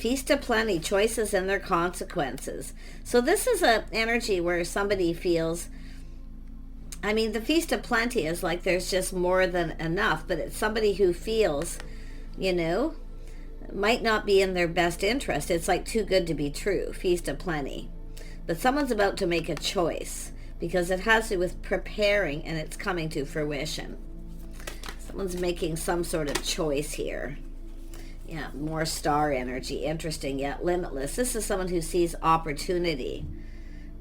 Feast of plenty, choices and their consequences. So this is an energy where somebody feels, I mean, the feast of plenty is like there's just more than enough, but it's somebody who feels, you know, might not be in their best interest. It's like too good to be true, feast of plenty. But someone's about to make a choice because it has to do with preparing and it's coming to fruition. Someone's making some sort of choice here. Yeah, more star energy. Interesting, yet limitless. This is someone who sees opportunity.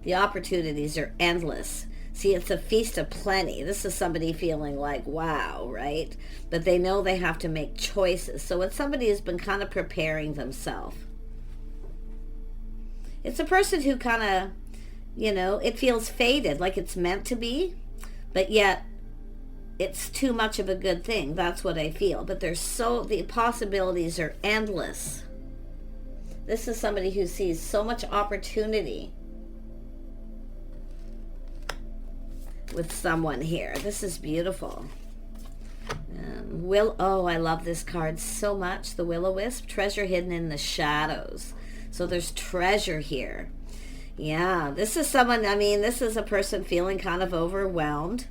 The opportunities are endless. See, it's a feast of plenty. This is somebody feeling like, wow, right? But they know they have to make choices. So it's somebody who's been kind of preparing themselves. It's a person who kind of, you know, it feels fated, like it's meant to be, but yet it's too much of a good thing. That's what I feel. But the possibilities are endless. This is somebody who sees so much opportunity with someone here. This is beautiful. Oh, I love this card so much. The Will-O-Wisp, treasure hidden in the shadows. So there's treasure here. Yeah, this is someone, I mean, this is a person feeling kind of overwhelmed.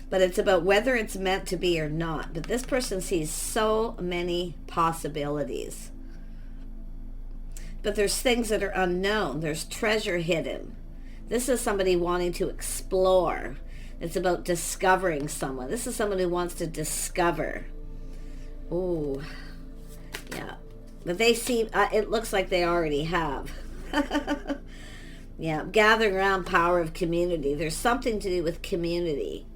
But it's about whether it's meant to be or not. But this person sees so many possibilities. But there's things that are unknown. There's treasure hidden. This is somebody wanting to explore. It's about discovering someone. This is someone who wants to discover. Oh, yeah. But they see, it looks like they already have. Yeah, gathering around power of community. There's something to do with community.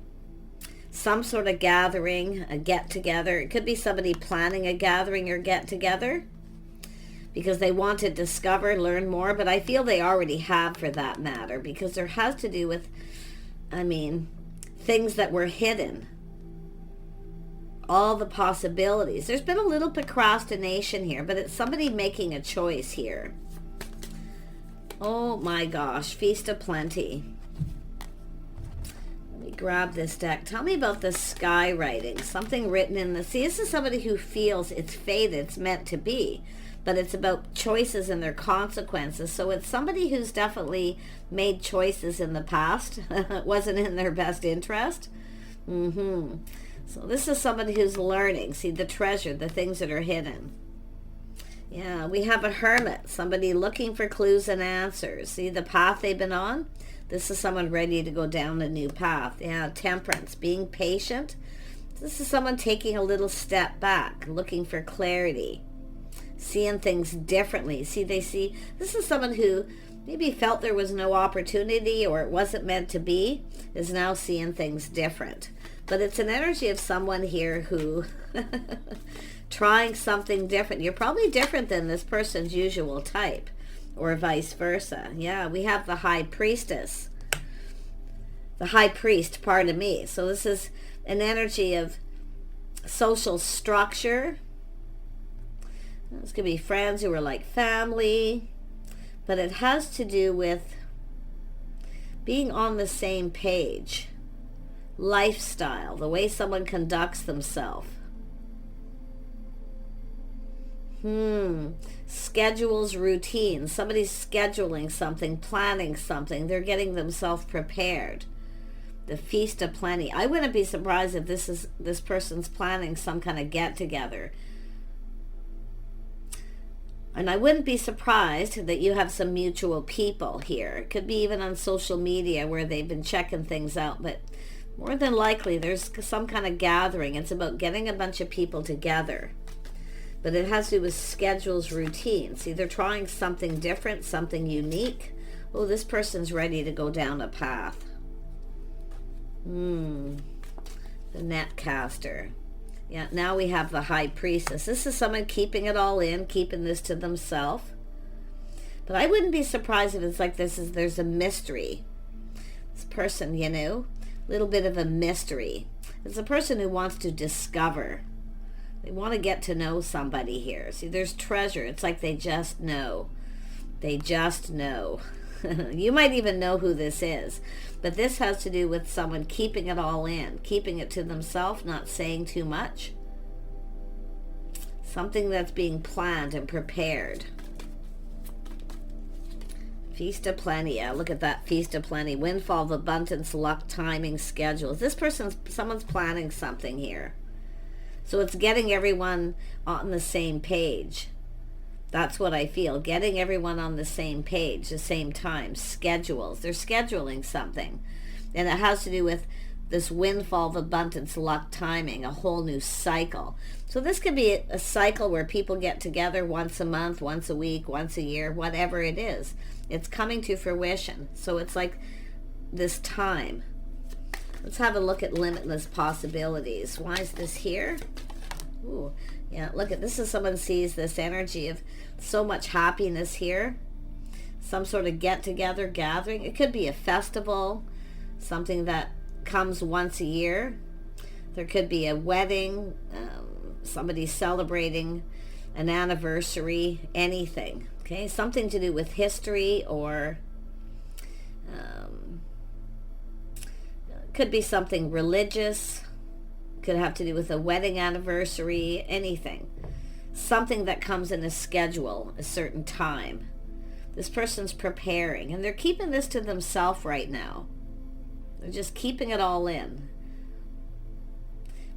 Some sort of gathering, a get-together. It could be somebody planning a gathering or get-together because they want to discover, learn more, but I feel they already have for that matter because there has to do with, I mean, things that were hidden. All the possibilities. There's been a little procrastination here, but it's somebody making a choice here. Oh my gosh, feast of plenty. Grab this deck. Tell me about the sky writing. Something written in the sea. This is somebody who feels it's fated, it's meant to be, but it's about choices and their consequences. So it's somebody who's definitely made choices in the past. It wasn't in their best interest. So this is somebody who's learning. See, the treasure, the things that are hidden. Yeah, we have a hermit. Somebody looking for clues and answers. See the path they've been on? This is someone ready to go down a new path. Yeah, temperance, being patient. This is someone taking a little step back, looking for clarity, seeing things differently. See, this is someone who maybe felt there was no opportunity or it wasn't meant to be, is now seeing things different. But it's an energy of someone here who trying something different. You're probably different than this person's usual type. Or vice versa. Yeah, we have the high priestess. The high priest, pardon me. So this is an energy of social structure. This could be friends who are like family. But it has to do with being on the same page. Lifestyle, the way someone conducts themselves. Schedules, routines. Somebody's scheduling something, planning something. They're getting themselves prepared. The feast of plenty. I wouldn't be surprised if this person's planning some kind of get-together. And I wouldn't be surprised that you have some mutual people here. It could be even on social media where they've been checking things out. But more than likely, there's some kind of gathering. It's about getting a bunch of people together. But it has to do with schedules, routines. See, they're trying something different, something unique. Oh, this person's ready to go down a path. The netcaster. Yeah, now we have the high priestess. This is someone keeping it all in, keeping this to themselves. But I wouldn't be surprised if it's like there's a mystery. This person, you know, a little bit of a mystery. It's a person who wants to discover. They want to get to know somebody here. See, there's treasure. It's like they just know. They just know. You might even know who this is. But this has to do with someone keeping it all in, keeping it to themselves, not saying too much. Something that's being planned and prepared. Feast of plenty. Yeah, look at that. Feast of plenty. Windfall of abundance, luck, timing, schedules. Someone's planning something here. So it's getting everyone on the same page. That's what I feel. Getting everyone on the same page, the same time. Schedules. They're scheduling something. And it has to do with this windfall of abundance, luck, timing, a whole new cycle. So this could be a cycle where people get together once a month, once a week, once a year, whatever it is. It's coming to fruition. So it's like this time. Let's have a look at limitless possibilities. Why is this here? Ooh, yeah, look at this. Is someone sees this energy of so much happiness here. Some sort of get-together, gathering. It could be a festival, something that comes once a year. There could be a wedding, somebody celebrating an anniversary, anything. Okay, something to do with history, or could be something religious, could have to do with a wedding anniversary, anything. Something that comes in a schedule, a certain time. This person's preparing, and they're keeping this to themselves right now. They're just keeping it all in.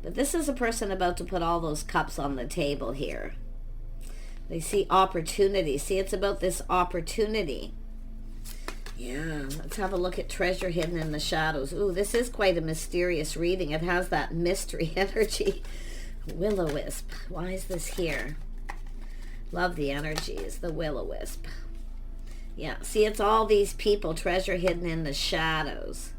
But this is a person about to put all those cups on the table here. They see opportunity. See, it's about this opportunity. Yeah, let's have a look at treasure hidden in the shadows. Ooh, this is quite a mysterious reading. It has that mystery energy. Will-o-wisp. Why is this here? Love the energies, the will-o-wisp. Yeah, see, it's all these people, treasure hidden in the shadows.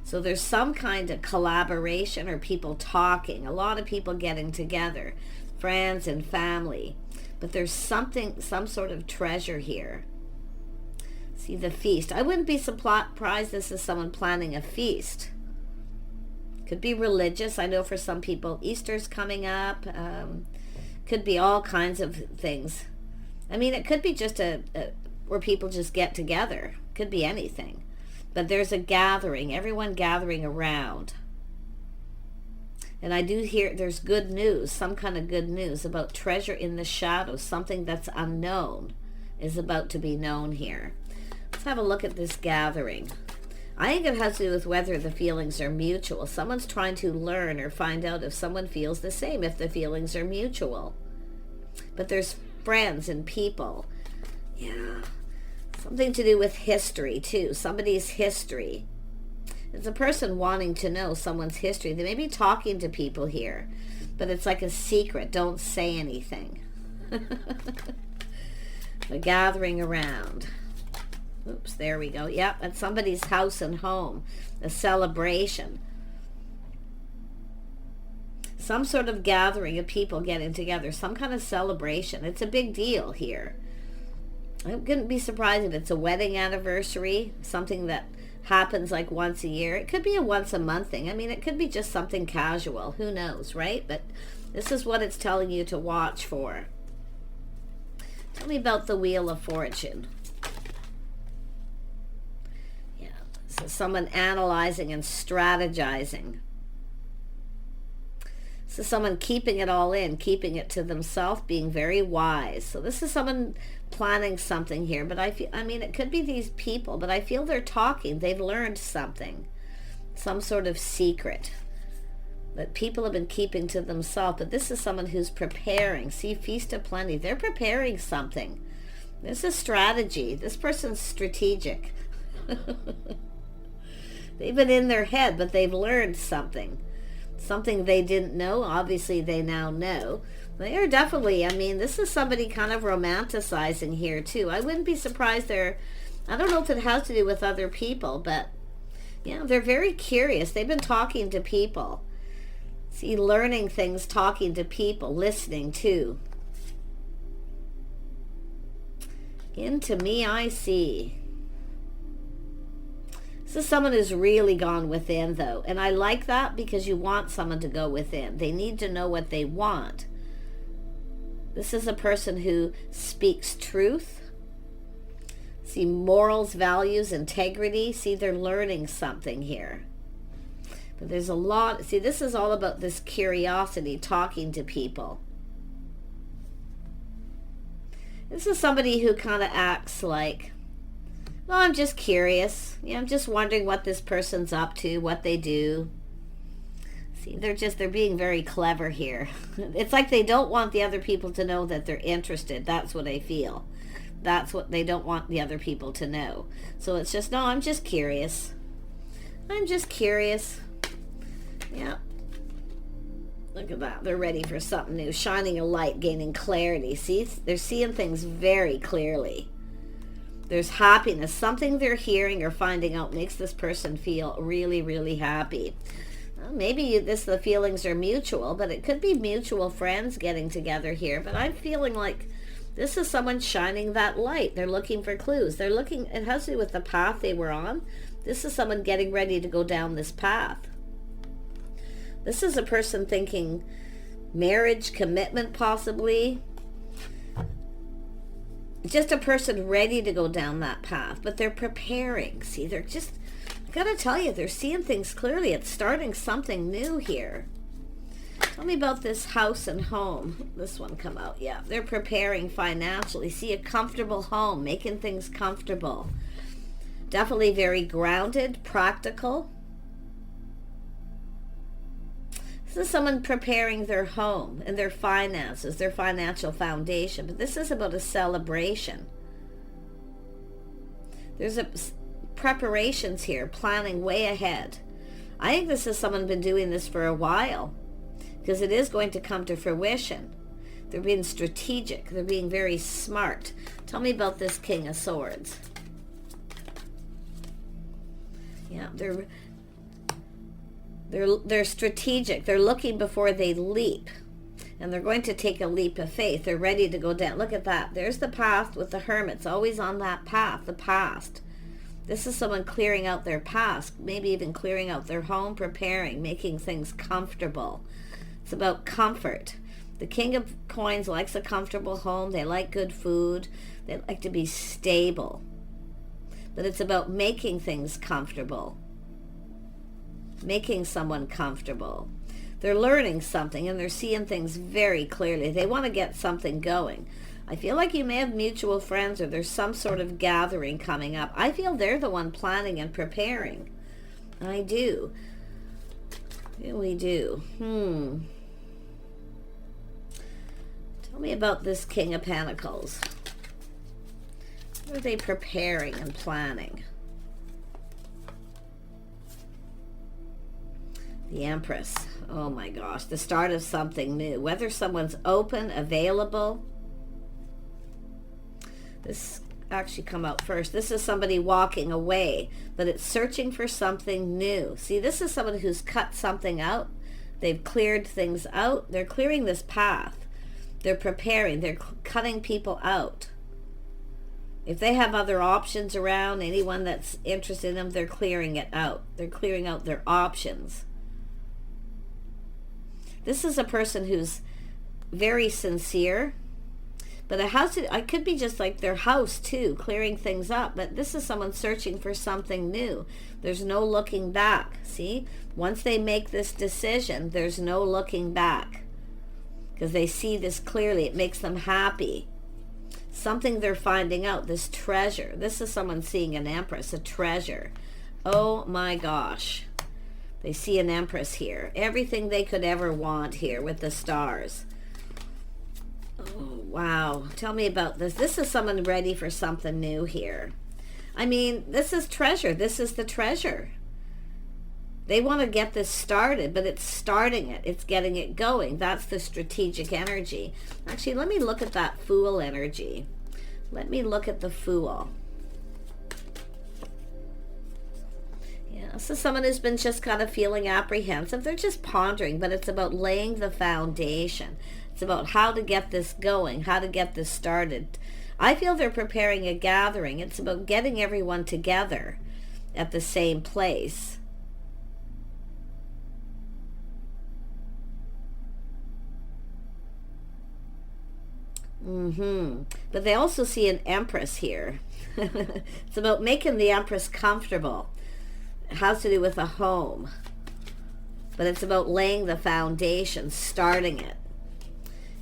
So there's some kind of collaboration or people talking. A lot of people getting together. Friends and family. But there's something, some sort of treasure here. See, the feast. I wouldn't be surprised this is someone planning a feast. Could be religious. I know for some people Easter's coming up. Could be all kinds of things. I mean, it could be just where people just get together. Could be anything. But there's a gathering. Everyone gathering around. And I do hear there's good news, some kind of good news about treasure in the shadows. Something that's unknown is about to be known here. Let's have a look at this gathering. I think it has to do with whether the feelings are mutual. Someone's trying to learn or find out if someone feels the same, if the feelings are mutual. But there's friends and people. Yeah. Something to do with history, too. Somebody's history. It's a person wanting to know someone's history. They may be talking to people here, but it's like a secret. Don't say anything. A gathering around. Oops, there we go. Yep, at somebody's house and home. A celebration. Some sort of gathering of people getting together. Some kind of celebration. It's a big deal here. I wouldn't be surprised if it's a wedding anniversary. Something that happens like once a year. It could be a once a month thing. I mean, it could be just something casual. Who knows, right? But this is what it's telling you to watch for. Tell me about the Wheel of Fortune. Yeah, so someone analyzing and strategizing. So someone keeping it all in, keeping it to themselves, being very wise. So this is someone planning something here, but I mean, it could be these people, but I feel they're talking. They've learned something, some sort of secret that people have been keeping to themselves. But this is someone who's preparing. See, Feast of Plenty. They're preparing something. This is strategy. This person's strategic. They've been in their head, but they've learned something. Something they didn't know. Obviously, they now know. They are definitely, I mean, this is somebody kind of romanticizing here, too. I wouldn't be surprised they're, I don't know if it has to do with other people, but, yeah, they're very curious. They've been talking to people. See, learning things, talking to people, listening, too. Into me I see. This is someone who's really gone within, though. And I like that because you want someone to go within. They need to know what they want. This is a person who speaks truth. See, morals, values, integrity. See, they're learning something here. But there's a lot. See, this is all about this curiosity, talking to people. This is somebody who kind of acts like, well, I'm just curious. Yeah, I'm just wondering what this person's up to, what they do. See, they're being very clever here. It's like they don't want the other people to know that they're interested. That's what I feel. That's what they don't want the other people to know. So it's just, no, I'm just curious. I'm just curious. Yeah. Look at that. They're ready for something new. Shining a light, gaining clarity. See, they're seeing things very clearly. There's happiness. Something they're hearing or finding out makes this person feel really, really happy. Well, maybe the feelings are mutual, but it could be mutual friends getting together here. But I'm feeling like this is someone shining that light. They're looking for clues. They're looking, it has to do with the path they were on. This is someone getting ready to go down this path. This is a person thinking marriage, commitment possibly. Just a person ready to go down that path, but they're preparing. See, they're just, I gotta tell you, they're seeing things clearly. It's starting something new here. Tell me about this house and home. This one come out. Yeah, they're preparing financially. See, a comfortable home, making things comfortable. Definitely very grounded, practical. This is someone preparing their home and their finances, their financial foundation. But this is about a celebration. There's preparations here, planning way ahead. I think this is someone been doing this for a while, because it is going to come to fruition. They're being strategic. They're being very smart. Tell me about this King of Swords. Yeah, they're strategic. They're looking before they leap. And they're going to take a leap of faith. They're ready to go down. Look at that. There's the path with the hermits. Always on that path, the past. This is someone clearing out their past. Maybe even clearing out their home, preparing, making things comfortable. It's about comfort. The King of Coins likes a comfortable home. They like good food. They like to be stable. But it's about making things comfortable. Making someone comfortable. They're learning something and they're seeing things very clearly. They want to get something going. I feel like you may have mutual friends or there's some sort of gathering coming up. I feel they're the one planning and preparing. I do. I really do. Tell me about this King of Pentacles. What are they preparing and planning? The Empress. Oh my gosh. The start of something new. Whether someone's open, available. This actually come out first. This is somebody walking away, but it's searching for something new. See, this is someone who's cut something out. They've cleared things out. They're clearing this path. They're preparing. They're cutting people out. If they have other options around, anyone that's interested in them, they're clearing it out. They're clearing out their options. This is a person who's very sincere, but it could be just like their house too, clearing things up. But this is someone searching for something new. There's no looking back. See, once they make this decision, there's no looking back because they see this clearly. It makes them happy. Something they're finding out, this treasure. This is someone seeing an Empress, a treasure. Oh my gosh. They see an Empress here. Everything they could ever want here with the stars. Oh, wow. Tell me about this. This is someone ready for something new here. I mean, this is treasure. This is the treasure. They want to get this started, but it's starting it. It's getting it going. That's the strategic energy. Actually, let me look at that Fool energy. Let me look at the Fool. So someone who's been just kind of feeling apprehensive. They're just pondering, but it's about laying the foundation. It's about how to get this going, how to get this started. I feel they're preparing a gathering. It's about getting everyone together at the same place. But they also see an Empress here. It's about making the Empress comfortable. It has to do with a home, but it's about laying the foundation, starting it.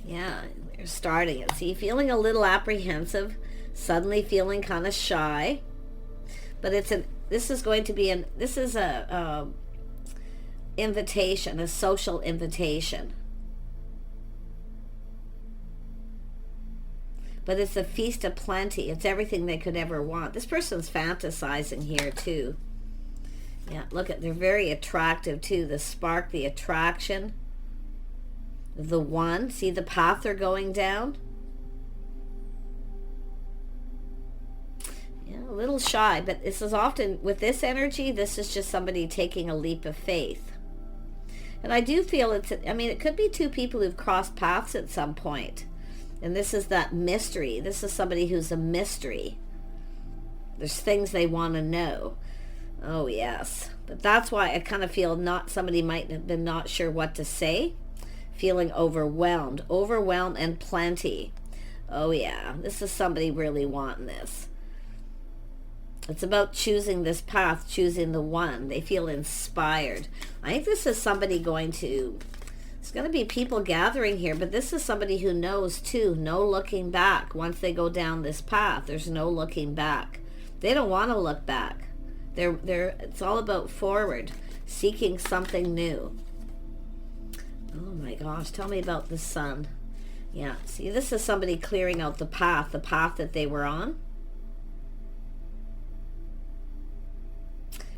Yeah, they're starting it. See, feeling a little apprehensive, suddenly feeling kind of shy. But this is a invitation, a social invitation. But it's a feast of plenty. It's everything they could ever want. This person's fantasizing here too. Yeah, look at, they're very attractive too. The spark, the attraction, the one. See the path they're going down? Yeah, a little shy, but this is often, with this energy, this is just somebody taking a leap of faith. And I do feel it could be two people who've crossed paths at some point. And this is that mystery. This is somebody who's a mystery. There's things they want to know. Oh, yes. But that's why I kind of feel somebody might have been not sure what to say. Feeling overwhelmed. Overwhelmed and plenty. Oh, yeah. This is somebody really wanting this. It's about choosing this path, choosing the one. They feel inspired. I think this is somebody It's going to be people gathering here, but this is somebody who knows too, no looking back. Once they go down this path, there's no looking back. They don't want to look back. It's all about forward, seeking something new. Oh my gosh, tell me about the sun. Yeah, see, this is somebody clearing out the path that they were on.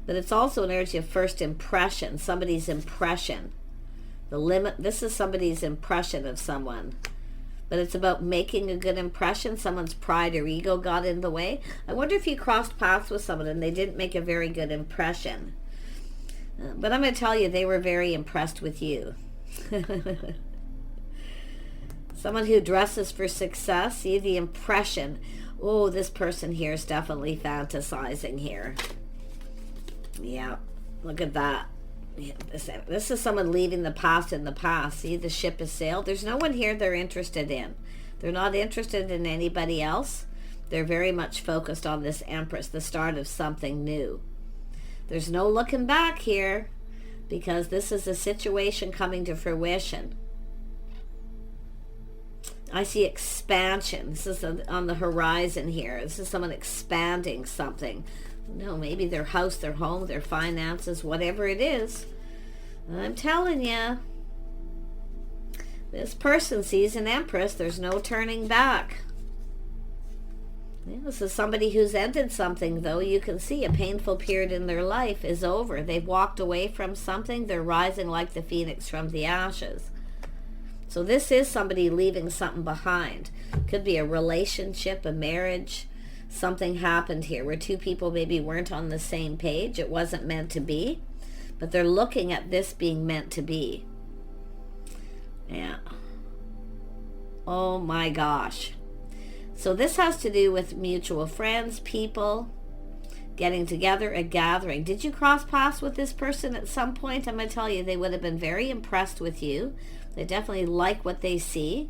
But it's also an energy of first impression, somebody's impression. This is somebody's impression of someone. But it's about making a good impression. Someone's pride or ego got in the way. I wonder if you crossed paths with someone and they didn't make a very good impression. But I'm going to tell you, they were very impressed with you. Someone who dresses for success. See the impression. Oh, this person here is definitely fantasizing here. Yeah, look at that. Yeah, this is someone leaving the past in the past. See, the ship has sailed. There's no one here they're interested in. They're not interested in anybody else. They're very much focused on this Empress, the start of something new. There's no looking back here because this is a situation coming to fruition. I see expansion. This is on the horizon here. This is someone expanding something. No, maybe their house, their home, their finances, whatever it is. I'm telling you, this person sees an Empress. There's no turning back. Yeah, this is somebody who's ended something, though. You can see a painful period in their life is over. They've walked away from something. They're rising like the phoenix from the ashes. So this is somebody leaving something behind. Could be a relationship, a marriage. Something happened here where two people maybe weren't on the same page. It wasn't meant to be, but they're looking at this being meant to be. Yeah. Oh my gosh. So this has to do with mutual friends, people getting together, a gathering. Did you cross paths with this person at some point? I'm going to tell you, they would have been very impressed with you. They definitely like what they see,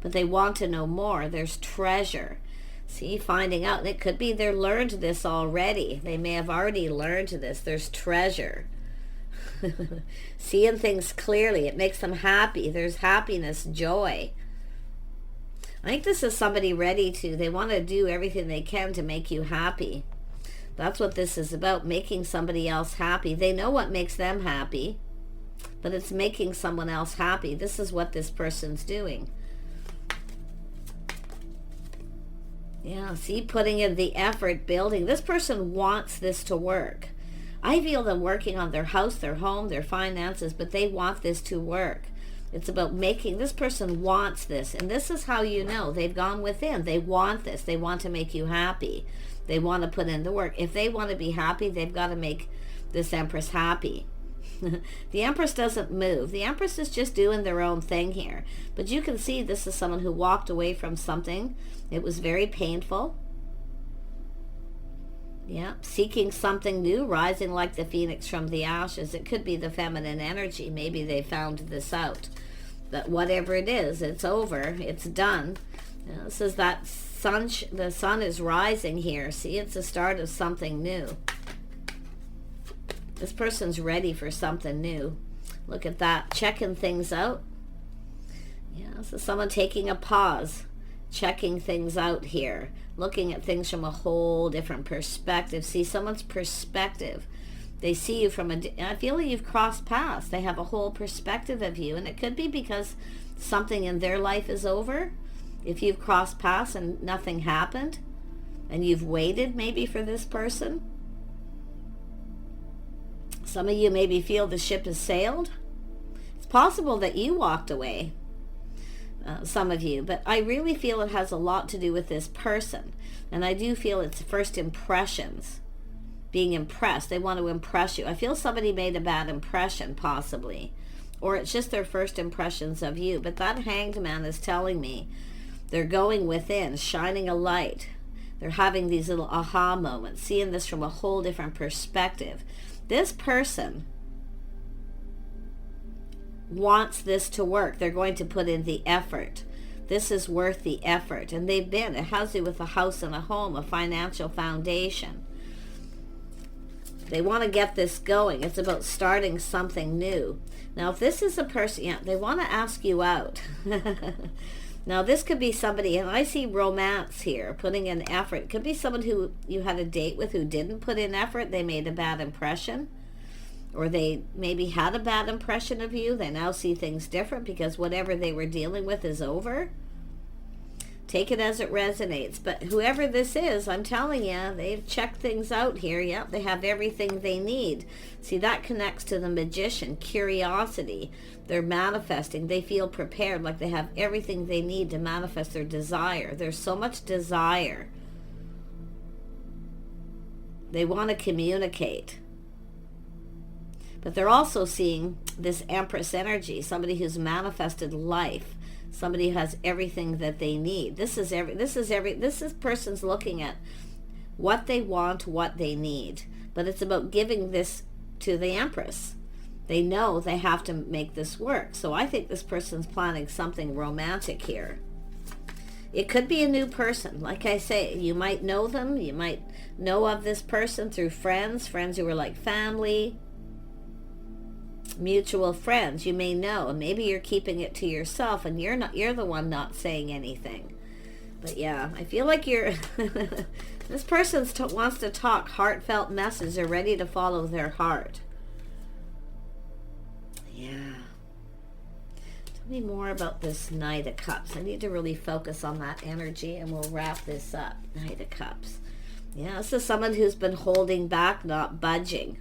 but they want to know more. There's treasure. See, finding out. It could be they learned this already. They may have already learned this. There's treasure. Seeing things clearly. It makes them happy. There's happiness, joy. I think this is somebody ready to, they want to do everything they can to make you happy. That's what this is about, making somebody else happy. They know what makes them happy, but it's making someone else happy. This is what this person's doing. Yeah, see, putting in the effort, building. This person wants this to work. I feel them working on their house, their home, their finances, but they want this to work. It's about making, this person wants this. And this is how you know they've gone within. They want this. They want to make you happy. They want to put in the work. If they want to be happy, they've got to make this Empress happy. The Empress doesn't move. The Empress is just doing their own thing here. But you can see this is someone who walked away from something. It was very painful. Yeah, seeking something new, rising like the phoenix from the ashes. It could be the feminine energy. Maybe they found this out. But whatever it is, it's over. It's done. This is that sun. The sun is rising here. See, it's the start of something new. This person's ready for something new. Look at that. Checking things out. Yeah, so someone taking a pause, checking things out here, looking at things from a whole different perspective. See, someone's perspective. They see you from I feel like you've crossed paths. They have a whole perspective of you. And it could be because something in their life is over. If you've crossed paths and nothing happened, and you've waited maybe for this person. Some of you maybe feel the ship has sailed. It's possible that you walked away, some of you, but I really feel it has a lot to do with this person. And I do feel it's first impressions, being impressed. They want to impress you. I feel somebody made a bad impression, possibly, or it's just their first impressions of you. But that Hanged Man is telling me they're going within, shining a light. They're having these little aha moments, seeing this from a whole different perspective. This person wants this to work. They're going to put in the effort. This is worth the effort. And they've been. It has to do with a house and a home, a financial foundation. They want to get this going. It's about starting something new. Now, if this is a person, yeah, they want to ask you out. Now, this could be somebody, and I see romance here, putting in effort. It could be someone who you had a date with who didn't put in effort. They made a bad impression. Or they maybe had a bad impression of you. They now see things different because whatever they were dealing with is over. Take it as it resonates. But whoever this is, I'm telling you, they've checked things out here. Yep, they have everything they need. See, that connects to the Magician, curiosity. They're manifesting. They feel prepared, like they have everything they need to manifest their desire. There's so much desire. They want to communicate. But they're also seeing this Empress energy, somebody who's manifested life, somebody who has everything that they need. This person's looking at what they want, what they need. But it's about giving this to the Empress. They know they have to make this work. So I think this person's planning something romantic here. It could be a new person. Like I say, you might know them. You might know of this person through friends who are like family, mutual friends. You may know, and maybe you're keeping it to yourself, and you're the one not saying anything. But yeah, I feel like you're this person wants to talk heartfelt message. They're ready to follow their heart. Yeah. Tell me more about this Knight of Cups. I need to really focus on that energy, and we'll wrap this up. Knight of Cups. Yeah, this is someone who's been holding back, not budging.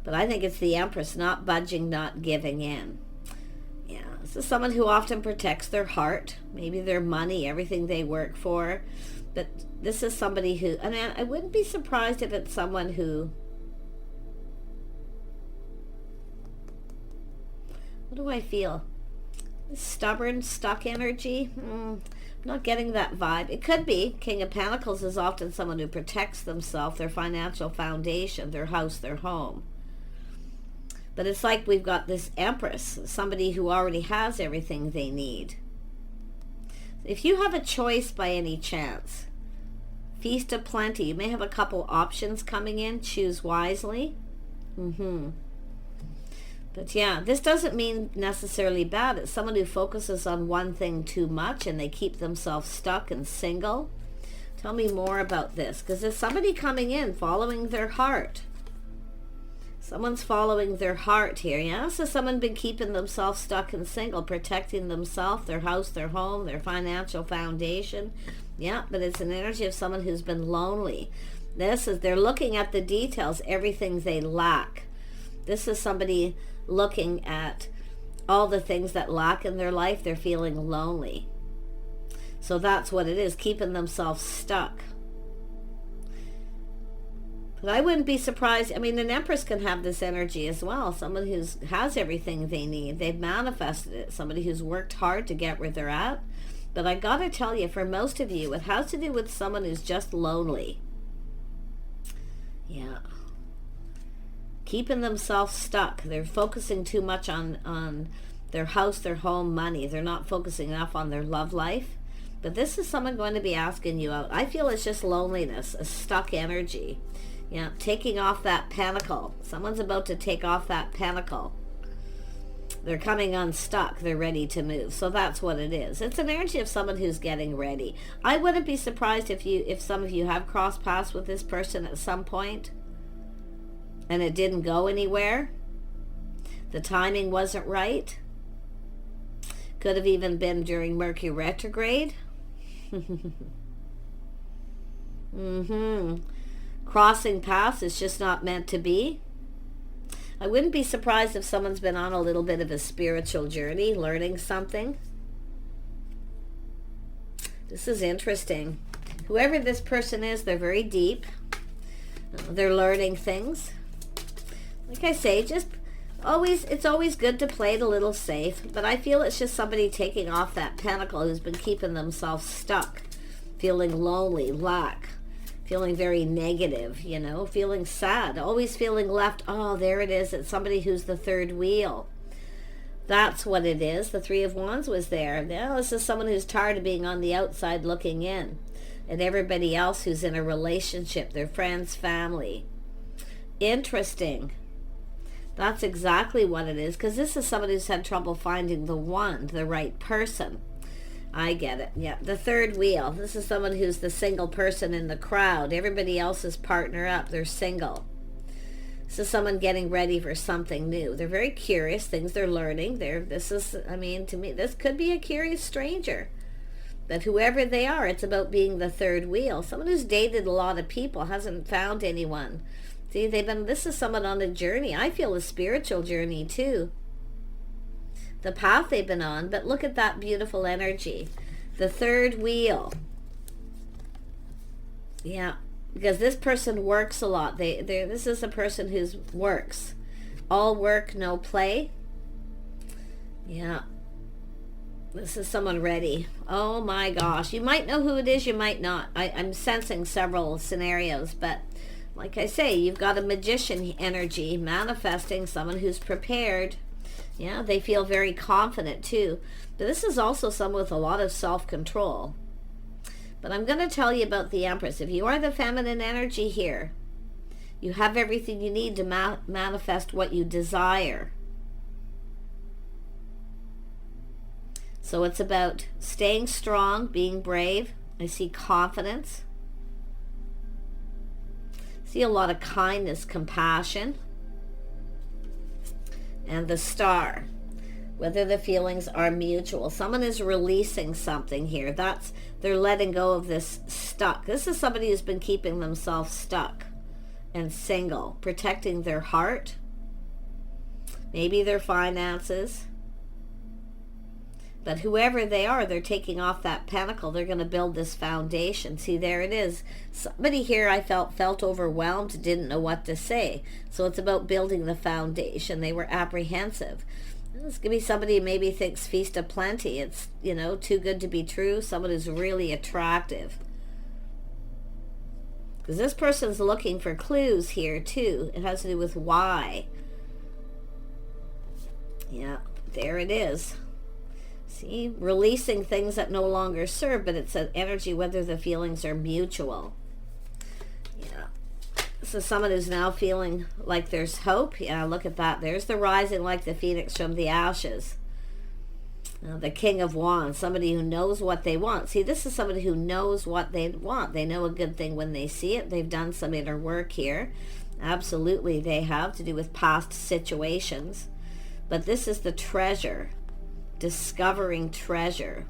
But I think it's the Empress, not budging, not giving in. Yeah, this is someone who often protects their heart, maybe their money, everything they work for. But this is somebody who, I mean, I wouldn't be surprised if it's someone who, what do I feel? Stubborn, stuck energy? I'm not getting that vibe. It could be. King of Pentacles is often someone who protects themselves, their financial foundation, their house, their home. But it's like we've got this Empress, somebody who already has everything they need. If you have a choice by any chance, Feast of Plenty, you may have a couple options coming in. Choose wisely. But yeah, this doesn't mean necessarily bad. It's someone who focuses on one thing too much and they keep themselves stuck and single. Tell me more about this, because there's somebody coming in following their heart. Someone's following their heart here, yeah? So someone been keeping themselves stuck and single, protecting themselves, their house, their home, their financial foundation. Yeah, but it's an energy of someone who's been lonely. This is, they're looking at the details, everything they lack. This is somebody looking at all the things that lack in their life. They're feeling lonely. So that's what it is, keeping themselves stuck. But I wouldn't be surprised. I mean, an Empress can have this energy as well. Someone who has everything they need. They've manifested it. Somebody who's worked hard to get where they're at. But I gotta tell you, for most of you, it has to do with someone who's just lonely. Yeah. Keeping themselves stuck. They're focusing too much on their house, their home, money. They're not focusing enough on their love life. But this is someone going to be asking you out. I feel it's just loneliness, a stuck energy. Yeah, taking off that pentacle. Someone's about to take off that pentacle. They're coming unstuck. They're ready to move. So that's what it is. It's an energy of someone who's getting ready. I wouldn't be surprised if some of you have crossed paths with this person at some point and it didn't go anywhere. The timing wasn't right. Could have even been during Mercury retrograde. Crossing paths is just not meant to be. I wouldn't be surprised if someone's been on a little bit of a spiritual journey, learning something. This is interesting. Whoever this person is, they're very deep. They're learning things. Like I say, it's always good to play it a little safe, but I feel it's just somebody taking off that pentacle who's been keeping themselves stuck, feeling lonely, lack, feeling very negative, feeling sad, always feeling left. Oh, there it is. It's somebody who's the third wheel. That's what it is. The Three of Wands was there. Now this is someone who's tired of being on the outside looking in, and everybody else who's in a relationship, their friends, family. Interesting. That's exactly what it is, because this is somebody who's had trouble finding the one, the right person. I get it. Yeah, the third wheel. This is someone who's the single person in the crowd. Everybody else is partner up. They're single. This is someone getting ready for something new. They're very curious, things they're learning. To me, this could be a curious stranger. But whoever they are, it's about being the third wheel. Someone who's dated a lot of people, hasn't found anyone. See, this is someone on a journey. I feel a spiritual journey too. The path they've been on, but look at that beautiful energy. The third wheel. Yeah, because this person works a lot. This is a person who works. All work, no play. Yeah. This is someone ready. Oh my gosh. You might know who it is, you might not. I'm sensing several scenarios, but like I say, you've got a magician energy manifesting someone who's prepared. Yeah, they feel very confident too. But this is also someone with a lot of self-control. But I'm going to tell you about the Empress. If you are the feminine energy here, you have everything you need to manifest what you desire. So it's about staying strong, being brave. I see confidence. See a lot of kindness, compassion. And the Star, whether the feelings are mutual. Someone is releasing something here. They're letting go of this stuck. This is somebody who's been keeping themselves stuck and single, protecting their heart, maybe their finances. But whoever they are, they're taking off that pentacle. They're going to build this foundation. See, there it is. Somebody here I felt overwhelmed, didn't know what to say. So it's about building the foundation. They were apprehensive. This could be somebody who maybe thinks feast of plenty. It's, too good to be true. Someone who's really attractive. Because this person's looking for clues here, too. It has to do with why. Yeah, there it is. See, releasing things that no longer serve, but it's an energy whether the feelings are mutual. Yeah. So someone who's now feeling like there's hope. Yeah, look at that. There's the rising like the phoenix from the ashes. The King of Wands, somebody who knows what they want. See, this is somebody who knows what they want. They know a good thing when they see it. They've done some inner work here. Absolutely, they have to do with past situations. But this is the treasure. Discovering treasure.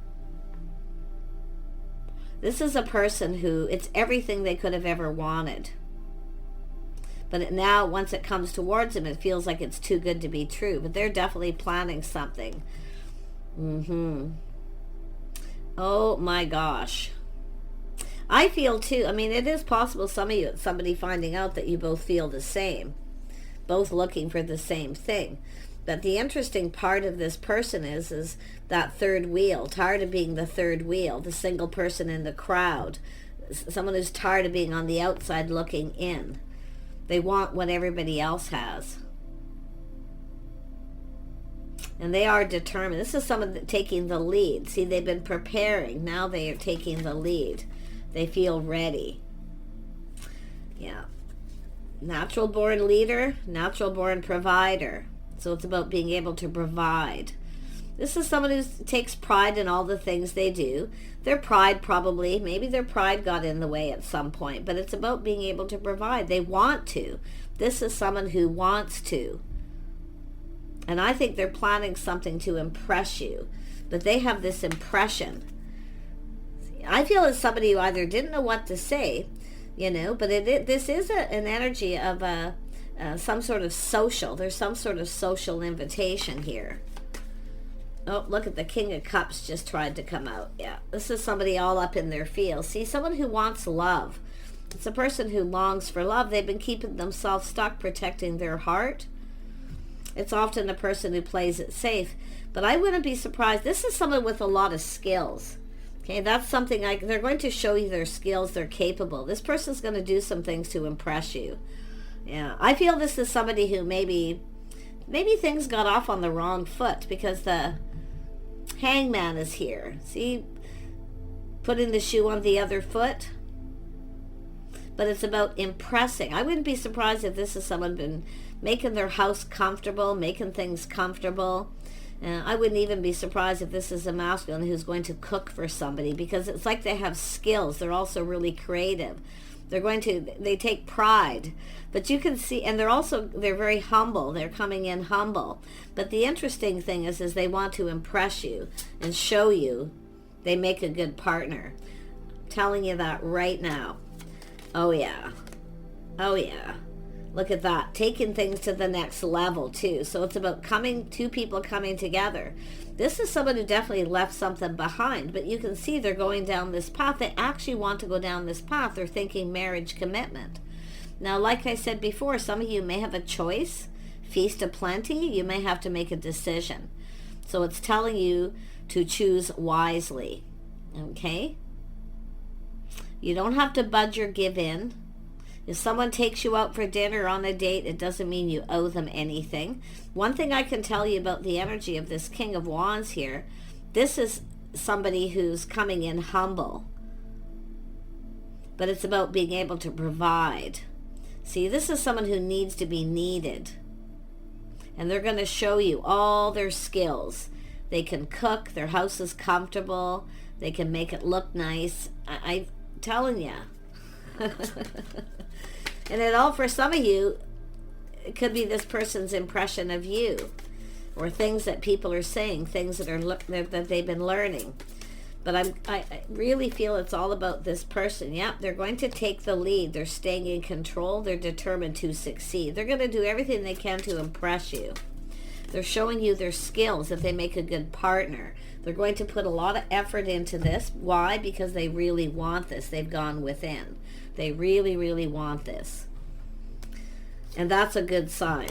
This is a person who, it's everything they could have ever wanted. But now, once it comes towards them, it feels like it's too good to be true. But they're definitely planning something. Oh my gosh. I feel too, it is possible some of you, it's somebody finding out that you both feel the same. Both looking for the same thing. But the interesting part of this person is that third wheel, tired of being the third wheel, the single person in the crowd, someone who's tired of being on the outside looking in. They want what everybody else has. And they are determined. This is someone taking the lead. See, they've been preparing. Now they are taking the lead. They feel ready. Yeah. Natural born leader, natural born provider. So it's about being able to provide. This is someone who takes pride in all the things they do. Their pride maybe their pride got in the way at some point, but it's about being able to provide. They want to. This is someone who wants to. And I think they're planning something to impress you, but they have this impression. I feel it's somebody who either didn't know what to say, but this is an energy of some sort of social. There's some sort of social invitation here. Oh, look at the King of Cups just tried to come out. Yeah, this is somebody all up in their feels. See, someone who wants love. It's a person who longs for love. They've been keeping themselves stuck, protecting their heart. It's often a person who plays it safe. But I wouldn't be surprised. This is someone with a lot of skills. Okay, that's something they're going to show you their skills. They're capable. This person's going to do some things to impress you. Yeah, I feel this is somebody who maybe things got off on the wrong foot, because the Hangman is here. See, putting the shoe on the other foot. But it's about impressing. I wouldn't be surprised if this is someone been making their house comfortable, making things comfortable. I wouldn't even be surprised if this is a masculine who's going to cook for somebody, because it's like they have skills. They're also really creative. They take pride. But you can see, and they're very humble. They're coming in humble. But the interesting thing is they want to impress you and show you they make a good partner. I'm telling you that right now. Oh yeah. Oh yeah. Look at that. Taking things to the next level too. So it's about two people coming together. This is someone who definitely left something behind, but you can see they're going down this path. They actually want to go down this path. They're thinking marriage commitment. Now, like I said before, some of you may have a choice, feast of plenty. You may have to make a decision. So it's telling you to choose wisely. Okay? You don't have to budge or give in. If someone takes you out for dinner on a date, it doesn't mean you owe them anything. One thing I can tell you about the energy of this King of Wands here, this is somebody who's coming in humble. But it's about being able to provide. See, this is someone who needs to be needed. And they're going to show you all their skills. They can cook, their house is comfortable, they can make it look nice. I'm telling you. And it all, for some of you, it could be this person's impression of you, or things that people are saying, things that they've been learning. But I really feel it's all about this person. Yeah, they're going to take the lead. They're staying in control. They're determined to succeed. They're going to do everything they can to impress you. They're showing you their skills, that they make a good partner. They're going to put a lot of effort into this. Why? Because they really want this. They've gone within. They really, really want this. And that's a good sign.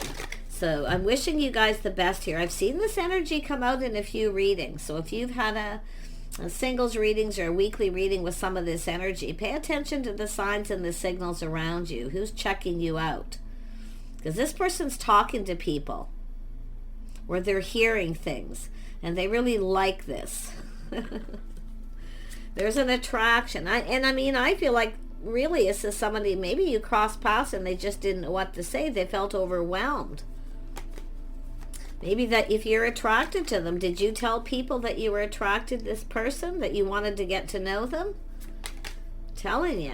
So I'm wishing you guys the best here. I've seen this energy come out in a few readings. So if you've had a singles readings or a weekly reading with some of this energy, pay attention to the signs and the signals around you. Who's checking you out? Because this person's talking to people, or they're hearing things, and they really like this. There's an attraction. I feel like really this is somebody, maybe you crossed paths and they just didn't know what to say. They felt overwhelmed. Maybe that if you're attracted to them, did you tell people that you were attracted to this person, that you wanted to get to know them? Telling you.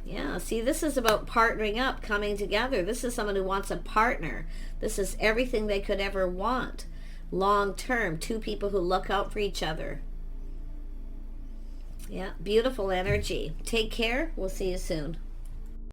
Yeah, see, this is about partnering up, coming together. This is someone who wants a partner. This is everything they could ever want. Long term, two people who look out for each other. Yeah, beautiful energy. Take care. We'll see you soon.